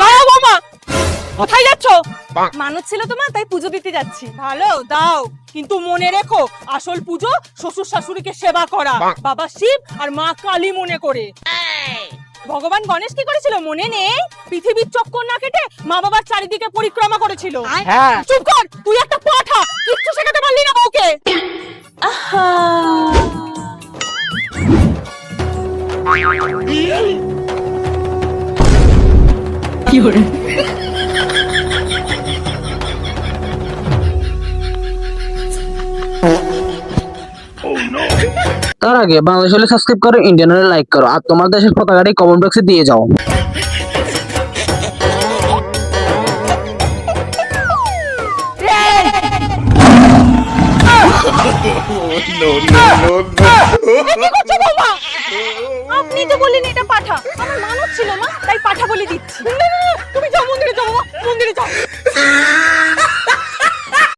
দাও বাবা, কোথায় যাচ্ছ? মানুষ ছিল তোমার, তাই পুজো দিতে যাচ্ছি। ভালো দাও, কিন্তু মনে রেখো আসল পুজো শ্বশুর শাশুড়িকে সেবা করা, বাবা শিব আর মা কালী মনে করে। ভগবান গণেশ কি করেছিল মনে নেই? পৃথিবীর চক্কর না কেটে মা বাবার চারিদিকে পরিক্রমা করেছিল। হ্যাঁ। চুপ কর, তুই একটা পাঠা, কিচ্ছু শেখাতে পারলি না বউকে। তার আগে বাংলাদেশ হলে সাবস্ক্রাইব করো, ইন্ডিয়ান হলে লাইক করো, আর তোমার দেশের পতাকাটি কমেন্ট বক্সে দিয়ে যাও। আপনি তো বললেন এটা পাঠা, আমার মানুষ ছিল মা, তাই পাঠা বলে দিচ্ছি। তুমি যাও মন্দিরে, যাও বাবা, মন্দিরে যাও।